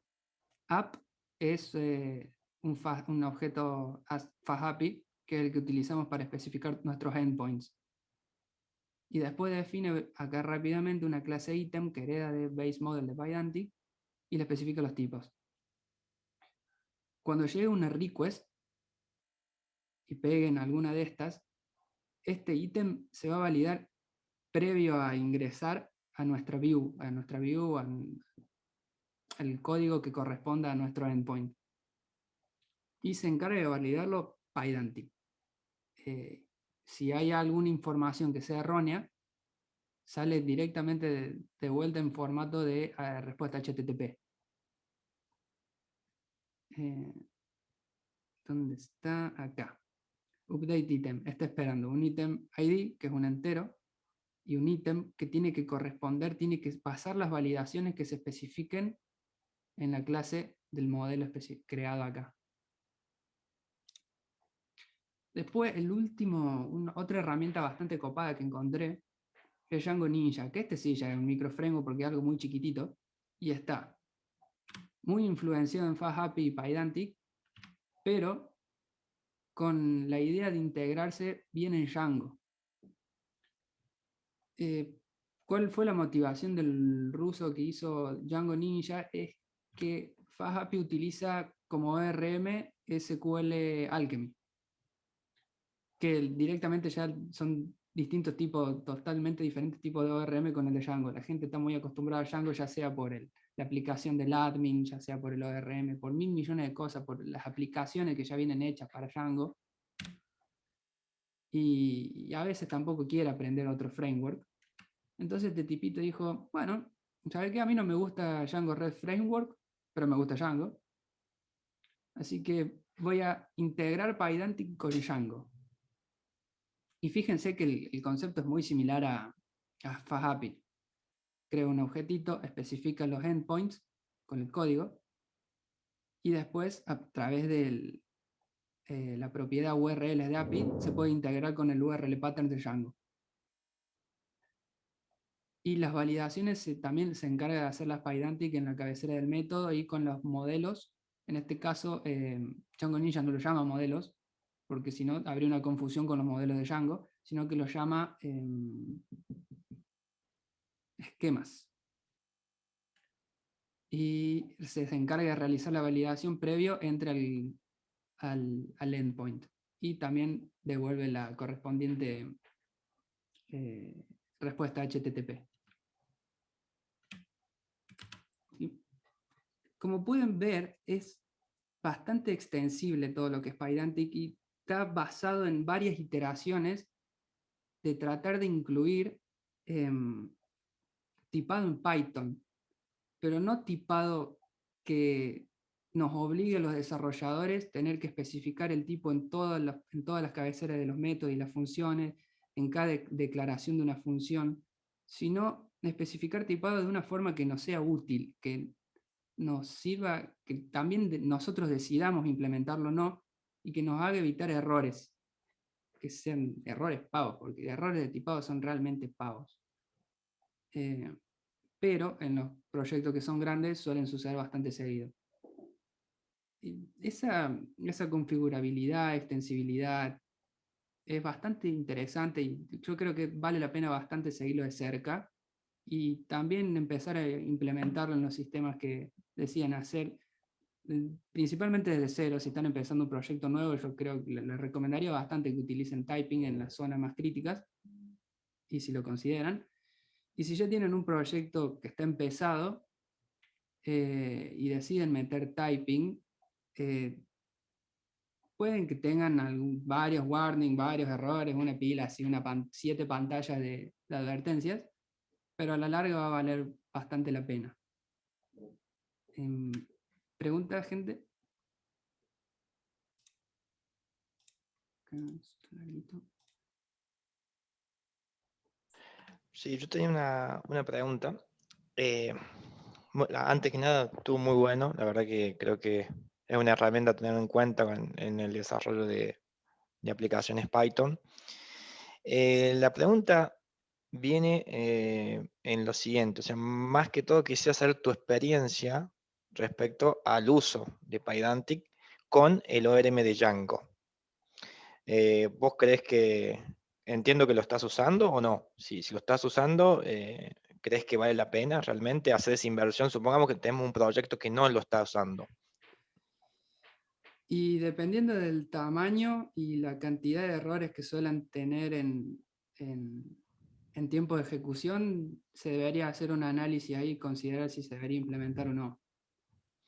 app es un objeto FastAPI, que es el que utilizamos para especificar nuestros endpoints. Y después define acá rápidamente una clase item que hereda de base model de Pydantic y le especifica los tipos. Cuando llegue una request y peguen alguna de estas, este ítem se va a validar previo a ingresar a nuestra view, al código que corresponda a nuestro endpoint. Y se encarga de validarlo Pydantic. Si hay alguna información que sea errónea, sale directamente de vuelta en formato de respuesta HTTP. ¿Dónde está? Acá. Update item. Está esperando un item ID, que es un entero, y un ítem que tiene que corresponder, tiene que pasar las validaciones que se especifiquen en la clase del modelo creado acá. Después, otra herramienta bastante copada que encontré es Django Ninja, que este sí ya es un microframework porque es algo muy chiquitito, y está muy influenciado en FastAPI y Pydantic, pero con la idea de integrarse bien en Django. ¿Cuál fue la motivación del ruso que hizo Django Ninja? Es que FastAPI utiliza como ORM SQL Alchemy, que directamente ya son distintos tipos, totalmente diferentes tipos de ORM con el de Django. La gente está muy acostumbrada a Django, ya sea por la aplicación del admin, ya sea por el ORM, por 1000 millones de cosas, por las aplicaciones que ya vienen hechas para Django. Y a veces tampoco quiere aprender otro framework. Entonces este tipito dijo, bueno, ¿sabes qué? A mí no me gusta Django REST Framework, pero me gusta Django. Así que voy a integrar Pydantic con Django. Y fíjense que el concepto es muy similar a FastAPI. Crea un objetito, especifica los endpoints con el código, y después a través de la propiedad URL de API se puede integrar con el URL pattern de Django. Y las validaciones también se encarga de hacer las Pydantic en la cabecera del método y con los modelos. En este caso, Django Ninja no lo llama modelos, porque si no habría una confusión con los modelos de Django, sino que lo llama esquemas. Y se encarga de realizar la validación previo entre al endpoint. Y también devuelve la correspondiente respuesta HTTP. Como pueden ver, es bastante extensible todo lo que es Pydantic y está basado en varias iteraciones de tratar de incluir tipado en Python, pero no tipado que nos obligue a los desarrolladores a tener que especificar el tipo en todas las cabeceras de los métodos y las funciones, en cada declaración de una función, sino especificar tipado de una forma que nos sea útil, que nos sirva, que también nosotros decidamos implementarlo o no, y que nos haga evitar errores, que sean errores pavos, porque errores de tipado son realmente pavos. Pero en los proyectos que son grandes suelen suceder bastante seguido. Y esa configurabilidad, extensibilidad, es bastante interesante y yo creo que vale la pena bastante seguirlo de cerca y también empezar a implementarlo en los sistemas que decían hacer, principalmente desde cero. Si están empezando un proyecto nuevo, yo creo que les recomendaría bastante que utilicen typing en las zonas más críticas, y si lo consideran. Y si ya tienen un proyecto que está empezado y deciden meter typing, pueden que tengan varios warnings, varios errores, una pila así, 7 pantallas de advertencias, pero a la larga va a valer bastante la pena. ¿Pregunta, gente? Sí, yo tenía una pregunta. Antes que nada, estuvo muy bueno. La verdad que creo que es una herramienta a tener en cuenta en el desarrollo de aplicaciones Python. La pregunta viene en lo siguiente, o sea, más que todo quisiera saber tu experiencia respecto al uso de Pydantic con el ORM de Django. ¿Vos crees que, entiendo que lo estás usando o no? Si lo estás usando, ¿crees que vale la pena realmente hacer esa inversión? Supongamos que tenemos un proyecto que no lo está usando. Y dependiendo del tamaño y la cantidad de errores que suelen tener en tiempo de ejecución, se debería hacer un análisis ahí y considerar si se debería implementar o no.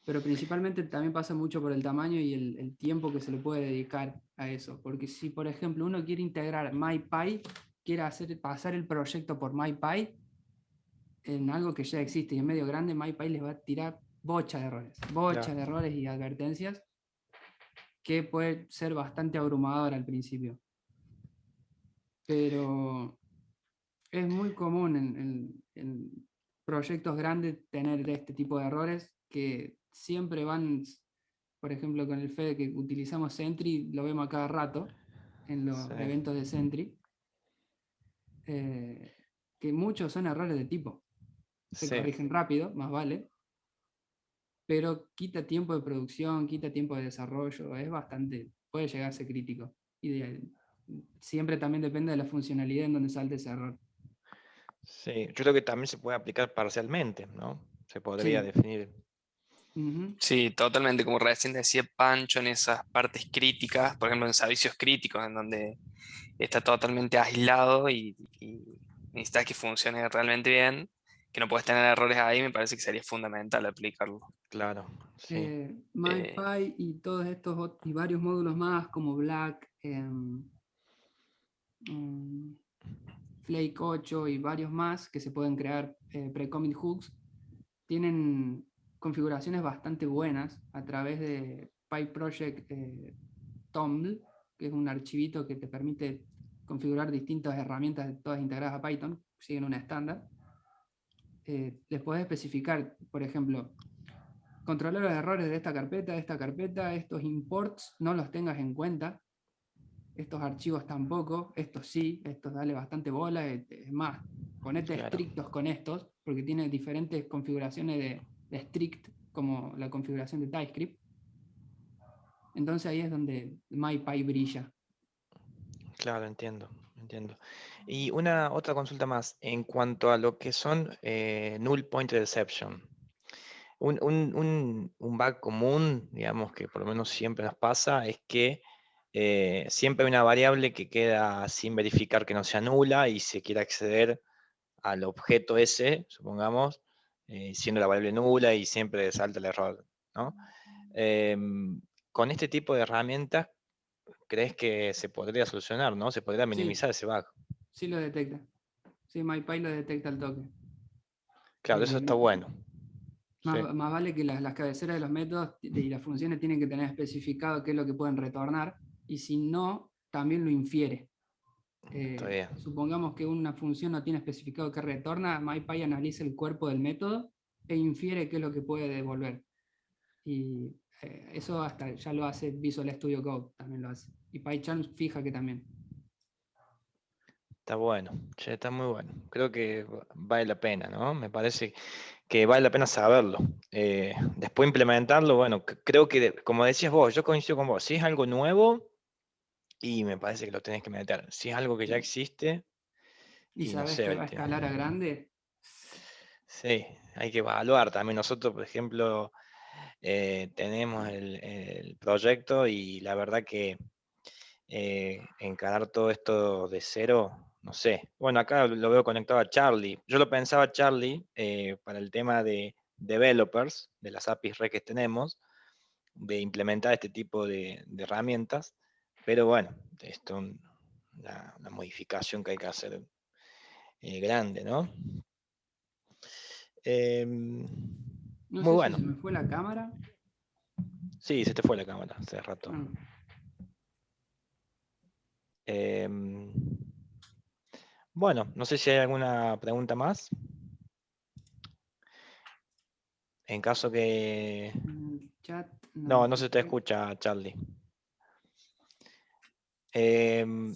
Pero principalmente también pasa mucho por el tamaño y el tiempo que se le puede dedicar a eso. Porque si, por ejemplo, uno quiere integrar MyPy, quiere pasar el proyecto por MyPy en algo que ya existe y es medio grande, MyPy les va a tirar bocha de errores y advertencias, que puede ser bastante abrumador al principio. Pero Es muy común en proyectos grandes tener este tipo de errores que siempre van, por ejemplo, con el Fede que utilizamos Sentry, lo vemos a cada rato en los Sí, eventos de Sentry, eh, que muchos son errores de tipo. Se sí, corrigen rápido, más vale, pero quita tiempo de producción, quita tiempo de desarrollo, es bastante, puede llegar a ser crítico. Siempre también depende de la funcionalidad en donde salte ese error. sí. Yo creo que también se puede aplicar parcialmente, ¿no? Se podría Sí. definir. Ujú. Sí, totalmente, como recién decía Pancho, en esas partes críticas, por ejemplo, en servicios críticos, en donde está totalmente aislado y necesitas que funcione realmente bien, que no puedes tener errores ahí, me parece que sería fundamental aplicarlo. Claro, sí, Eh, MyPy y todos estos y varios módulos más como Black, mm, Flake 8 y varios más que se pueden crear pre-commit hooks, tienen configuraciones bastante buenas a través de PyProject TOML, que es un archivito que te permite configurar distintas herramientas todas integradas a Python, siguen un estándar. Les podés especificar, por ejemplo, controlar los errores de esta carpeta, estos imports no los tengas en cuenta, estos archivos tampoco, estos sí, estos dale bastante bola, es más, ponete claro. estrictos con estos, porque tiene diferentes configuraciones de strict, como la configuración de TypeScript. Entonces ahí es donde MyPy brilla. Claro, entiendo, entiendo. Y una otra consulta más, en cuanto a lo que son null pointer exception. Un bug común, digamos, que por lo menos siempre nos pasa, es que siempre hay una variable que queda sin verificar que no sea nula y se quiere acceder al objeto ese, supongamos, siendo la variable nula y siempre salta el error, ¿no? Con este tipo de herramientas, ¿crees que se podría solucionar, no? Se podría Sí, minimizar ese bug. sí lo detecta. Sí, MyPy lo detecta al toque. Claro, eso está Eh, bueno. Sí, más vale que las cabeceras de los métodos y las funciones tienen que tener especificado qué es lo que pueden retornar, y si no, también lo infiere. está bien. Supongamos que una función no tiene especificado qué retorna, MyPy analiza el cuerpo del método e infiere qué es lo que puede devolver. Y eso hasta ya lo hace Visual Studio Code, también lo hace. Y PyCharm fija que también. Está bueno, che, está muy bueno. Creo que vale la pena, ¿no? Me parece que vale la pena saberlo. Después implementarlo, bueno, creo que, como decías vos, yo coincido con vos. Si es algo nuevo, y me parece que lo tenés que meter. Si es algo que ya Sí. existe, Y y no sabes sé, que va a escalar a grande. sí, hay que evaluar también. Nosotros, por ejemplo, tenemos el proyecto y la verdad que encarar todo esto de cero, no sé. Bueno, acá lo veo conectado a Charlie. Yo lo pensaba Charlie para el tema de developers, de las APIs REST que tenemos, de implementar este tipo de herramientas, pero bueno, esto es una modificación que hay que hacer grande, ¿no? No Muy sé si bueno. se me fue la cámara. Sí, se te fue la cámara hace rato. Ah, Em, bueno, no sé si hay alguna pregunta más. En caso que... en el chat No, no. no se te escucha, Charlie.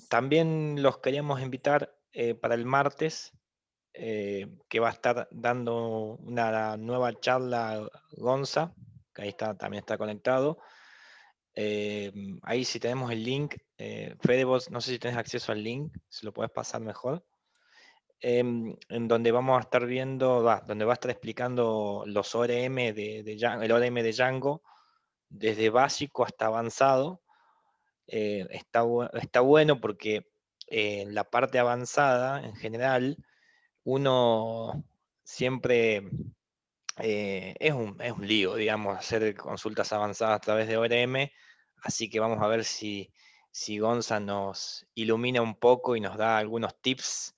También los queríamos invitar para el martes, que va a estar dando una nueva charla Gonza, que ahí está, también está conectado. Ahí si tenemos el link, Fede, vos no sé si tenés acceso al link, si lo podés pasar mejor. En donde vamos a estar viendo, donde va a estar explicando los ORM el ORM de Django, desde básico hasta avanzado. Está bueno porque en la parte avanzada, en general, uno siempre es un lío, digamos, hacer consultas avanzadas a través de ORM, así que vamos a ver si Gonza nos ilumina un poco y nos da algunos tips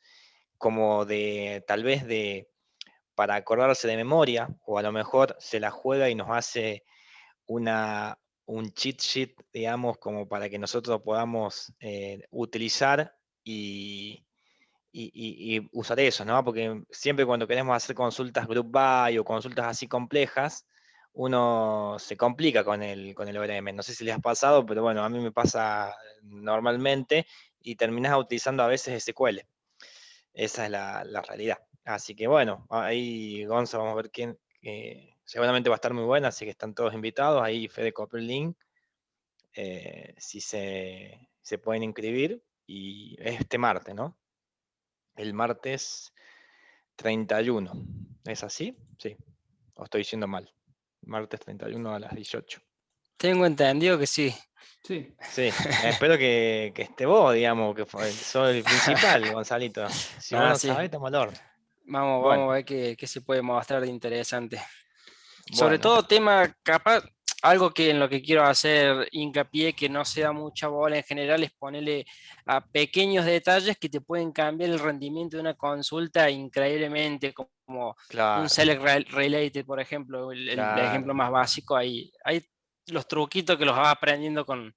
como de tal vez para acordarse de memoria, o a lo mejor se la juega y nos hace un cheat sheet, digamos, como para que nosotros podamos utilizar y usar eso, ¿no? Porque siempre cuando queremos hacer consultas group by o consultas así complejas, uno se complica con el ORM. No sé si les ha pasado, pero bueno, a mí me pasa normalmente y terminás utilizando a veces SQL. Esa es la realidad. Así que bueno, ahí Gonza, vamos a ver quién, seguramente va a estar muy buena, así que están todos invitados. Ahí Fede copió el link, si se pueden inscribir, y es este martes, ¿no? El martes 31. ¿Es así? Sí, o estoy diciendo mal. Martes 31 a las 18. Tengo entendido que sí. Sí, Sí, espero que esté vos, digamos, que sos el principal, Gonzalito. Si vos Ah, no sí. sabés, estamos al horno. Vamos Bueno, a ver qué se puede mostrar de interesante. Sobre bueno, todo tema, capaz, algo que en lo que quiero hacer hincapié, que no se da mucha bola en general, es ponerle a pequeños detalles que te pueden cambiar el rendimiento de una consulta increíblemente, como un claro, select related, por ejemplo, el claro, ejemplo más básico, hay los truquitos que los vas aprendiendo con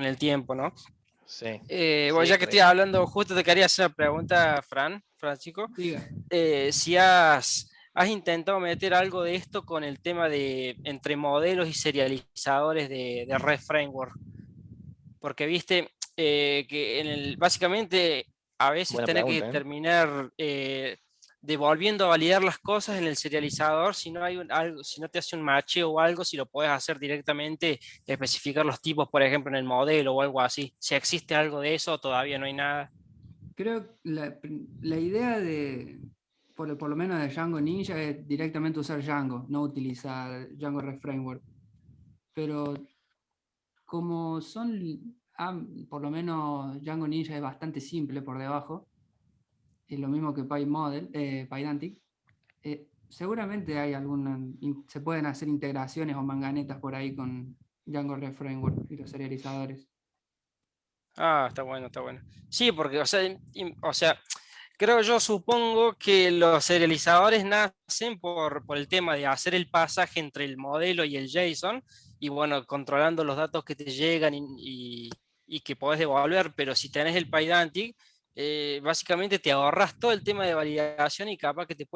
el tiempo, ¿no? sí, Bueno, sí, ya que estoy hablando, justo te quería hacer una pregunta, Francisco, diga. si has intentado meter algo de esto con el tema de entre modelos y serializadores de Red Framework, porque viste que básicamente a veces buena tenés que pregunta, ¿eh? terminar devolviendo a validar las cosas en el serializador si no hay algo, si no te hace un macheo o algo, si lo puedes hacer directamente, especificar los tipos, por ejemplo, en el modelo o algo así. Si existe algo de eso, todavía no hay nada. Creo que la idea de, por lo menos de Django Ninja, es directamente usar Django, no utilizar Django REST Framework. Pero como por lo menos Django Ninja es bastante simple por debajo, es lo mismo que PyDantic, seguramente hay se pueden hacer integraciones o manganetas por ahí con Django REST Framework y los serializadores. Ah, está bueno, está bueno. Sí, porque, o sea, creo yo, supongo que los serializadores nacen por el tema de hacer el pasaje entre el modelo y el JSON, y bueno, controlando los datos que te llegan y que podés devolver, pero si tenés el PyDantic, básicamente te ahorras todo el tema de validación y capaz que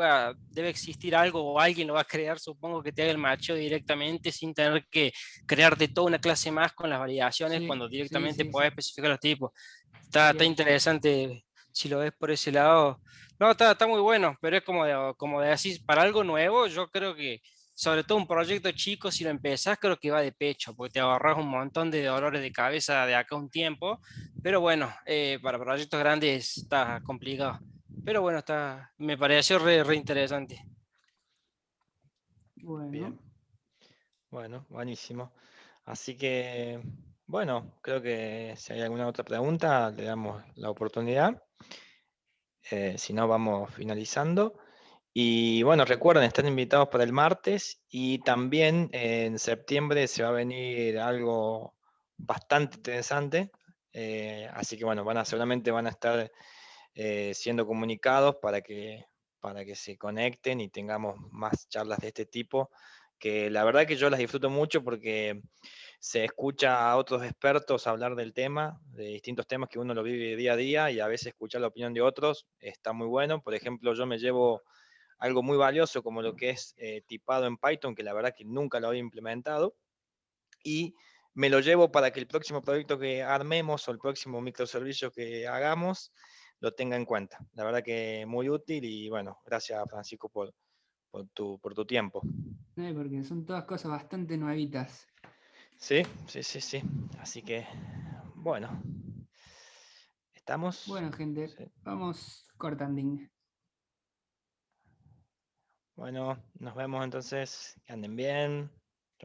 debe existir algo o alguien lo va a crear, supongo que te haga el macheo directamente sin tener que crearte toda una clase más con las validaciones Sí, cuando sí, directamente sí, podés sí. especificar los tipos. Está Sería, interesante si lo ves por ese lado. No, está muy bueno, pero es como de así, para algo nuevo, yo creo que, sobre todo un proyecto chico, si lo empezás, creo que va de pecho, porque te ahorras un montón de dolores de cabeza de acá a un tiempo, pero bueno, para proyectos grandes está complicado. Pero bueno, me pareció re interesante. bueno, Bien, bueno, buenísimo. Así que, bueno, creo que si hay alguna otra pregunta, le damos la oportunidad. Si no, vamos finalizando. Y bueno, recuerden, están invitados para el martes y también en septiembre se va a venir algo bastante interesante. Así que bueno, seguramente van a estar siendo comunicados para que se conecten y tengamos más charlas de este tipo, que la verdad que yo las disfruto mucho porque se escucha a otros expertos hablar del tema, de distintos temas que uno lo vive día a día, y a veces escuchar la opinión de otros está muy bueno. Por ejemplo, yo me llevo algo muy valioso como lo que es tipado en Python, que la verdad que nunca lo había implementado, y me lo llevo para que el próximo proyecto que armemos o el próximo microservicio que hagamos lo tenga en cuenta. La verdad que muy útil, y bueno, gracias Francisco por tu tiempo. porque son todas cosas bastante nuevitas. Sí, sí, sí, sí. Así que, bueno, ¿estamos? Bueno, gente, Sí. vamos cortando. Bueno, nos vemos entonces. Que anden bien.